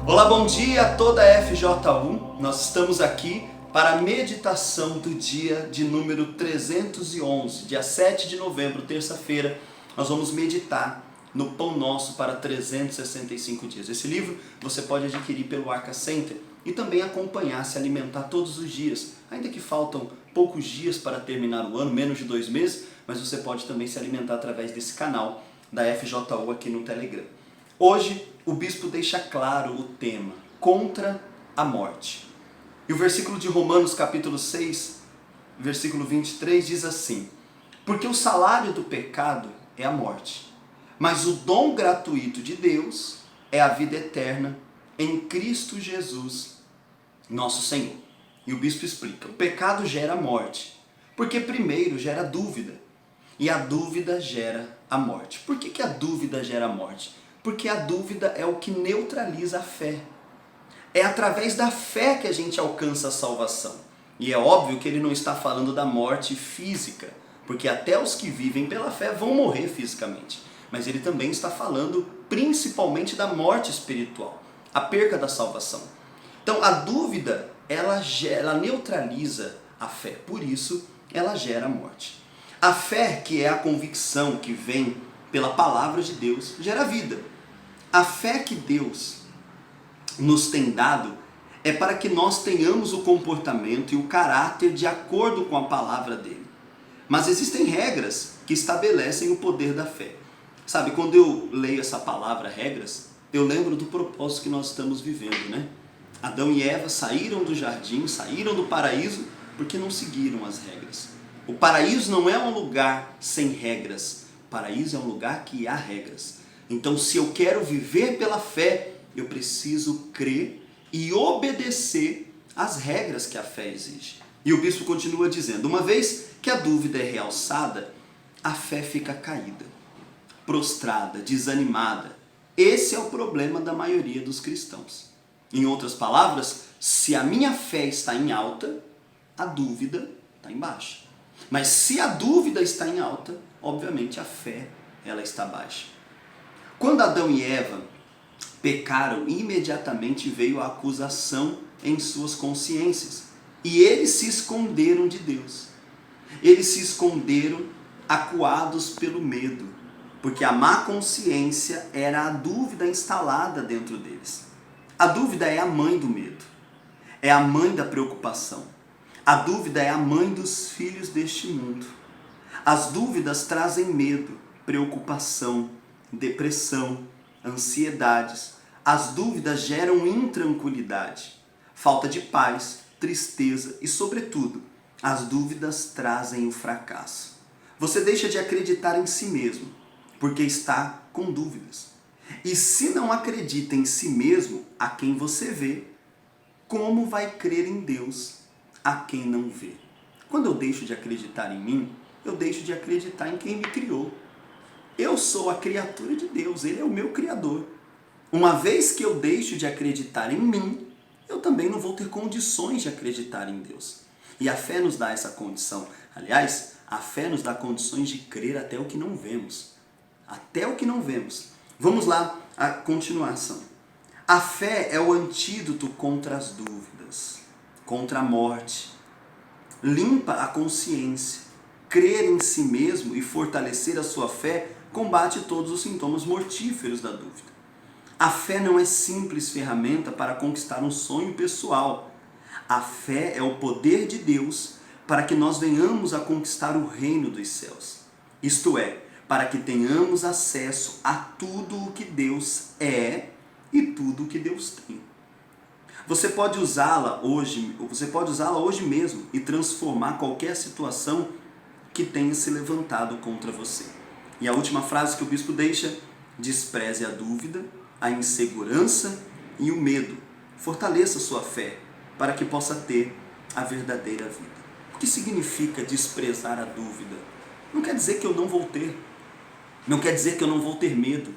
Olá, bom dia a toda a FJU. Nós estamos aqui para a meditação do dia de número 311, dia 7 de novembro, terça-feira. Nós vamos meditar no Pão Nosso para 365 dias. Esse livro você pode adquirir pelo Arca Center e também acompanhar, se alimentar todos os dias. Ainda que faltam poucos dias para terminar o ano, menos de 2 meses, mas você pode também se alimentar através desse canal da FJU aqui no Telegram. Hoje, o bispo deixa claro o tema, contra a morte. E o versículo de Romanos, capítulo 6, versículo 23, diz assim: porque o salário do pecado é a morte, mas o dom gratuito de Deus é a vida eterna em Cristo Jesus, nosso Senhor. E o bispo explica, o pecado gera morte, porque primeiro gera dúvida, e a dúvida gera a morte. Por que a dúvida gera a morte? Porque a dúvida é o que neutraliza a fé. É através da fé que a gente alcança a salvação. E é óbvio que ele não está falando da morte física, porque até os que vivem pela fé vão morrer fisicamente. Mas ele também está falando principalmente da morte espiritual, a perca da salvação. Então a dúvida, ela neutraliza a fé, por isso ela gera a morte. A fé, que é a convicção que vem pela palavra de Deus, gera vida. A fé que Deus nos tem dado é para que nós tenhamos o comportamento e o caráter de acordo com a palavra dele. Mas existem regras que estabelecem o poder da fé. Sabe, quando eu leio essa palavra regras, eu lembro do propósito que nós estamos vivendo, né? Adão e Eva saíram do jardim, saíram do paraíso porque não seguiram as regras. O paraíso não é um lugar sem regras. O paraíso é um lugar que há regras. Então, se eu quero viver pela fé, eu preciso crer e obedecer às regras que a fé exige. E o bispo continua dizendo, uma vez que a dúvida é realçada, a fé fica caída, prostrada, desanimada. Esse é o problema da maioria dos cristãos. Em outras palavras, se a minha fé está em alta, a dúvida está em baixa. Mas se a dúvida está em alta, obviamente a fé ela está baixa. Quando Adão e Eva pecaram, imediatamente veio a acusação em suas consciências. E eles se esconderam de Deus. Eles se esconderam acuados pelo medo, porque a má consciência era a dúvida instalada dentro deles. A dúvida é a mãe do medo, é a mãe da preocupação. A dúvida é a mãe dos filhos deste mundo. As dúvidas trazem medo, preocupação, depressão, ansiedades. As dúvidas geram intranquilidade, falta de paz, tristeza e, sobretudo, as dúvidas trazem o fracasso. Você deixa de acreditar em si mesmo, porque está com dúvidas. E se não acredita em si mesmo, a quem você vê, como vai crer em Deus, a quem não vê? Quando eu deixo de acreditar em mim, eu deixo de acreditar em quem me criou. Eu sou a criatura de Deus, Ele é o meu Criador. Uma vez que eu deixo de acreditar em mim, eu também não vou ter condições de acreditar em Deus. E a fé nos dá essa condição. Aliás, a fé nos dá condições de crer até o que não vemos. Até o que não vemos. Vamos lá, a continuação. A fé é o antídoto contra as dúvidas, contra a morte. Limpa a consciência. Crer em si mesmo e fortalecer a sua fé combate todos os sintomas mortíferos da dúvida. A fé não é simples ferramenta para conquistar um sonho pessoal. A fé é o poder de Deus para que nós venhamos a conquistar o reino dos céus. Isto é, para que tenhamos acesso a tudo o que Deus é e tudo o que Deus tem. Você pode usá-la hoje mesmo e transformar qualquer situação que tenha se levantado contra você. E a última frase que o bispo deixa: despreze a dúvida, a insegurança e o medo. Fortaleça sua fé para que possa ter a verdadeira vida. O que significa desprezar a dúvida? Não quer dizer que eu não vou ter. Não quer dizer que eu não vou ter medo.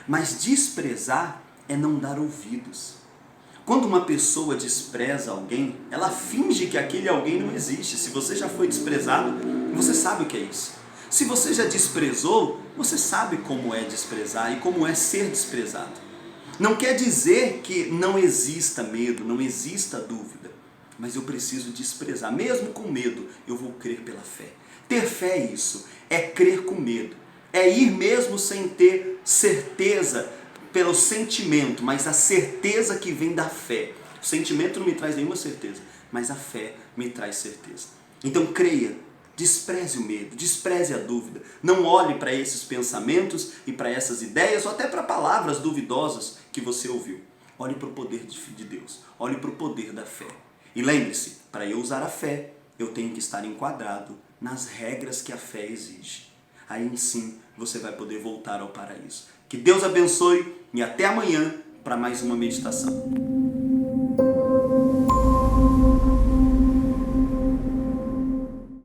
Mas desprezar é não dar ouvidos. Quando uma pessoa despreza alguém, ela finge que aquele alguém não existe. Se você já foi desprezado, você sabe o que é isso. Se você já desprezou, você sabe como é desprezar e como é ser desprezado. Não quer dizer que não exista medo, não exista dúvida, mas eu preciso desprezar. Mesmo com medo, eu vou crer pela fé. Ter fé é isso, é crer com medo, é ir mesmo sem ter certeza pelo sentimento, mas a certeza que vem da fé. O sentimento não me traz nenhuma certeza, mas a fé me traz certeza. Então creia, despreze o medo, despreze a dúvida. Não olhe para esses pensamentos e para essas ideias, ou até para palavras duvidosas que você ouviu. Olhe para o poder de Deus, olhe para o poder da fé. E lembre-se, para eu usar a fé, eu tenho que estar enquadrado nas regras que a fé exige. Aí sim você vai poder voltar ao paraíso. Que Deus abençoe e até amanhã para mais uma meditação.